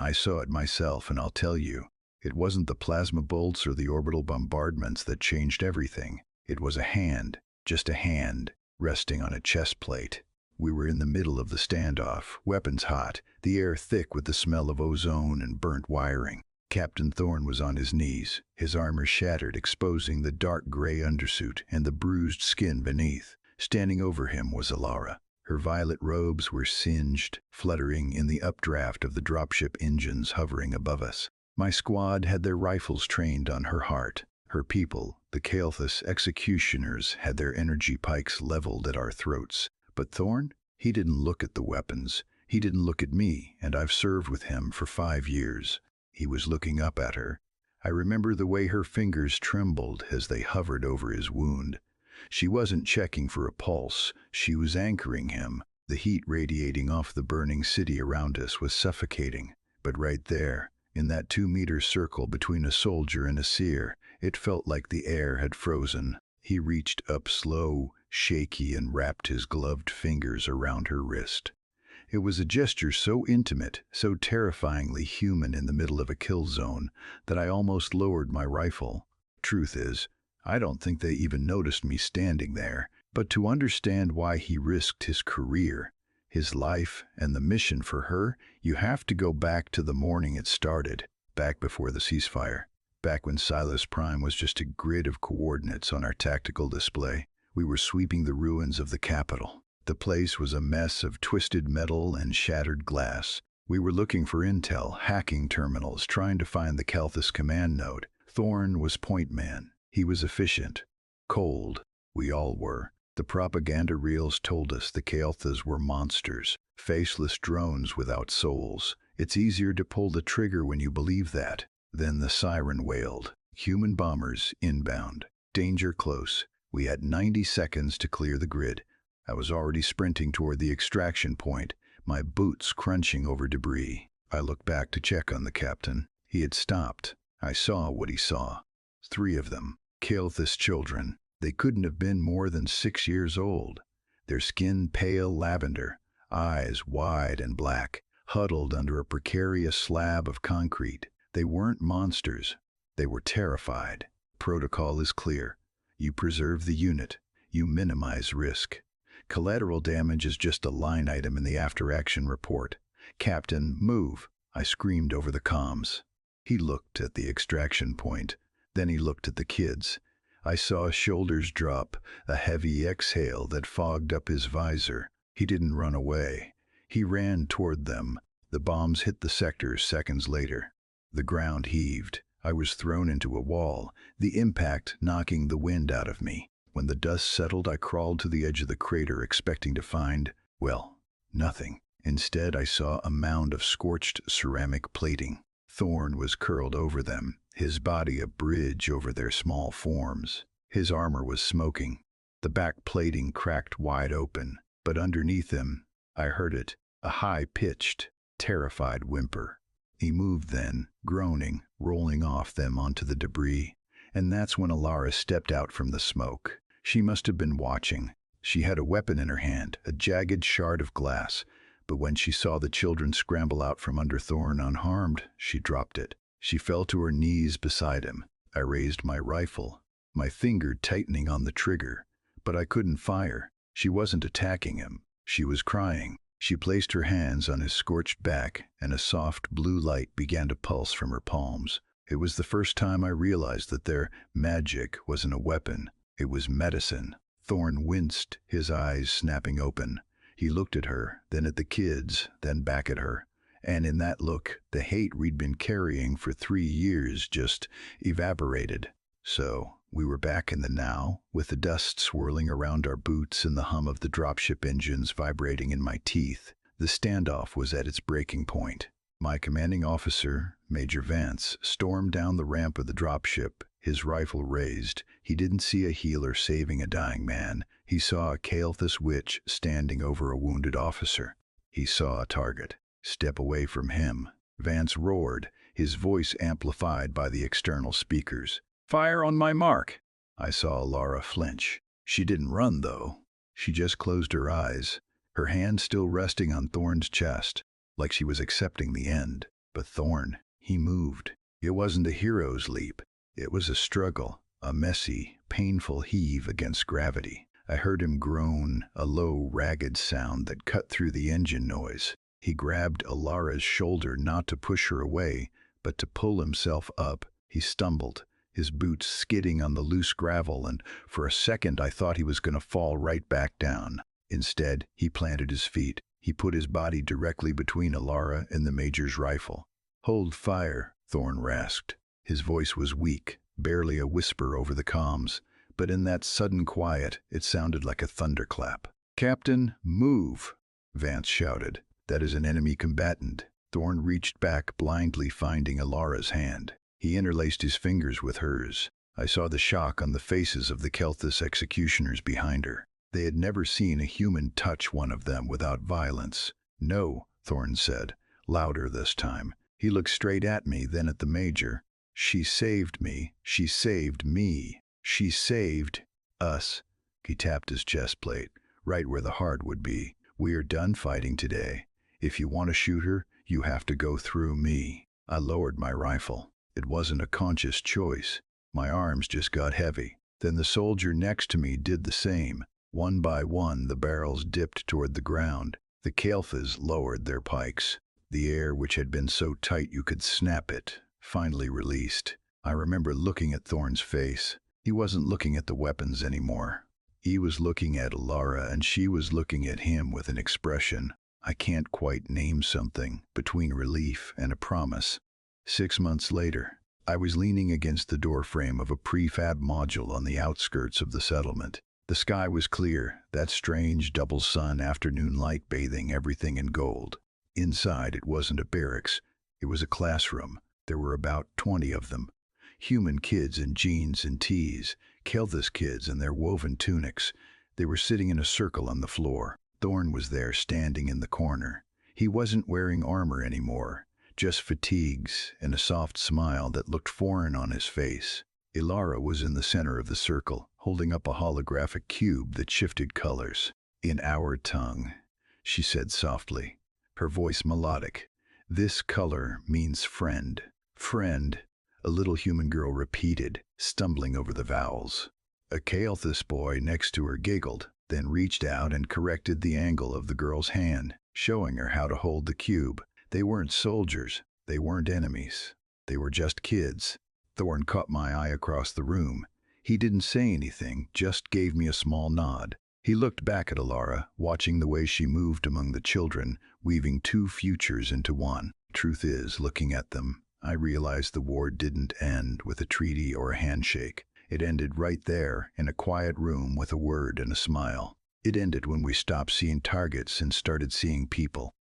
I saw it myself, and I'll tell you, it wasn't the plasma bolts or the orbital bombardments that changed everything. It was a hand, just a hand, resting on a chest plate. We were in the middle of the standoff, weapons hot, the air thick with the smell of ozone and burnt wiring. Captain Thorne was on his knees, his armor shattered, exposing the dark gray undersuit and the bruised skin beneath. Standing over him was Alara. Her violet robes were singed, fluttering in the updraft of the dropship engines hovering above us. My squad had their rifles trained on her heart. Her people, the Kael'thas executioners, had their energy pikes leveled at our throats. But Thorne? He didn't look at the weapons. He didn't look at me, and I've served with him for 5 years. He was looking up at her. I remember the way her fingers trembled as they hovered over his wound. She wasn't checking for a pulse. She was anchoring him. The heat radiating off the burning city around us was suffocating. But right there, in that 2-meter circle between a soldier and a seer, it felt like the air had frozen. He reached up slow, shaky, and wrapped his gloved fingers around her wrist. It was a gesture so intimate, so terrifyingly human in the middle of a kill zone, that I almost lowered my rifle. Truth is, I don't think they even noticed me standing there. But to understand why he risked his career, his life, and the mission for her, you have to go back to the morning it started, back before the ceasefire, back when Silas Prime was just a grid of coordinates on our tactical display. We were sweeping the ruins of the capital. The place was a mess of twisted metal and shattered glass. We were looking for intel, hacking terminals, trying to find the Kael'thas command node. Thorne was point man. He was efficient. Cold. We all were. The propaganda reels told us the Kael'thas were monsters, faceless drones without souls. It's easier to pull the trigger when you believe that. Then the siren wailed. Human bombers inbound. Danger close. We had 90 seconds to clear the grid. I was already sprinting toward the extraction point, my boots crunching over debris. I looked back to check on the captain. He had stopped. I saw what he saw. 3 of them, Kael'thas children. They couldn't have been more than 6 years old. Their skin pale lavender, eyes wide and black, huddled under a precarious slab of concrete. They weren't monsters. They were terrified. Protocol is clear. You preserve the unit. You minimize risk. Collateral damage is just a line item in the after-action report. Captain, move, I screamed over the comms. He looked at the extraction point. Then he looked at the kids. I saw his shoulders drop, a heavy exhale that fogged up his visor. He didn't run away. He ran toward them. The bombs hit the sector seconds later. The ground heaved. I was thrown into a wall, the impact knocking the wind out of me. When the dust settled, I crawled to the edge of the crater expecting to find, well, nothing. Instead, I saw a mound of scorched ceramic plating. Thorne was curled over them, his body a bridge over their small forms. His armor was smoking. The back plating cracked wide open, but underneath him, I heard it, a high-pitched, terrified whimper. He moved then, groaning, rolling off them onto the debris. And that's when Alara stepped out from the smoke. She must have been watching. She had a weapon in her hand, a jagged shard of glass. But when she saw the children scramble out from under Thorne unharmed, she dropped it. She fell to her knees beside him. I raised my rifle, my finger tightening on the trigger. But I couldn't fire. She wasn't attacking him. She was crying. She placed her hands on his scorched back, and a soft blue light began to pulse from her palms. It was the first time I realized that their magic wasn't a weapon. It was medicine. Thorne winced, his eyes snapping open. He looked at her, then at the kids, then back at her. And in that look, the hate we'd been carrying for 3 years just evaporated. So, we were back in the now, with the dust swirling around our boots and the hum of the dropship engines vibrating in my teeth. The standoff was at its breaking point. My commanding officer, Major Vance, stormed down the ramp of the dropship, his rifle raised. He didn't see a healer saving a dying man. He saw a Kael'thas witch standing over a wounded officer. He saw a target. Step away from him. Vance roared, his voice amplified by the external speakers. Fire on my mark! I saw Alara flinch. She didn't run, though. She just closed her eyes, her hand still resting on Thorne's chest, like she was accepting the end. But Thorn, he moved. It wasn't a hero's leap. It was a struggle, a messy, painful heave against gravity. I heard him groan, a low, ragged sound that cut through the engine noise. He grabbed Alara's shoulder not to push her away, but to pull himself up. He stumbled, his boots skidding on the loose gravel, and for a second I thought he was going to fall right back down. Instead, he planted his feet. He put his body directly between Alara and the Major's rifle. "Hold fire," Thorn rasped. His voice was weak, barely a whisper over the comms, but in that sudden quiet, it sounded like a thunderclap. "Captain, move!" Vance shouted. "That is an enemy combatant." Thorn reached back, blindly finding Alara's hand. He interlaced his fingers with hers. I saw the shock on the faces of the Kelthus executioners behind her. They had never seen a human touch one of them without violence. "No," Thorn said, louder this time. He looked straight at me, then at the Major. "She saved me. She saved me. She saved us." He tapped his chest plate, right where the heart would be. "We are done fighting today. If you want to shoot her, you have to go through me." I lowered my rifle. It wasn't a conscious choice. My arms just got heavy. Then the soldier next to me did the same. One by one, the barrels dipped toward the ground. The Kelthus lowered their pikes. The air, which had been so tight you could snap it, finally released. I remember looking at Thorn's face. He wasn't looking at the weapons anymore. He was looking at Alara, and she was looking at him with an expression, I can't quite name, something between relief and a promise. 6 months later, I was leaning against the doorframe of a prefab module on the outskirts of the settlement. The sky was clear, that strange double sun afternoon light bathing everything in gold. Inside, it wasn't a barracks. It was a classroom. There were about 20 of them. Human kids in jeans and tees, Kelthus kids in their woven tunics. They were sitting in a circle on the floor. Thorn was there, standing in the corner. He wasn't wearing armor anymore, just fatigues and a soft smile that looked foreign on his face. Alara was in the center of the circle, holding up a holographic cube that shifted colors. "In our tongue," she said softly, her voice melodic. "This color means friend." "Friend," a little human girl repeated, stumbling over the vowels. A Kelthus boy next to her giggled, then reached out and corrected the angle of the girl's hand, showing her how to hold the cube. They weren't soldiers. They weren't enemies. They were just kids. Thorn caught my eye across the room. He didn't say anything, just gave me a small nod. He looked back at Alara, watching the way she moved among the children, weaving 2 futures into one. Truth is, looking at them, I realized the war didn't end with a treaty or a handshake. It ended right there, in a quiet room with a word and a smile. It ended when we stopped seeing targets and started seeing people.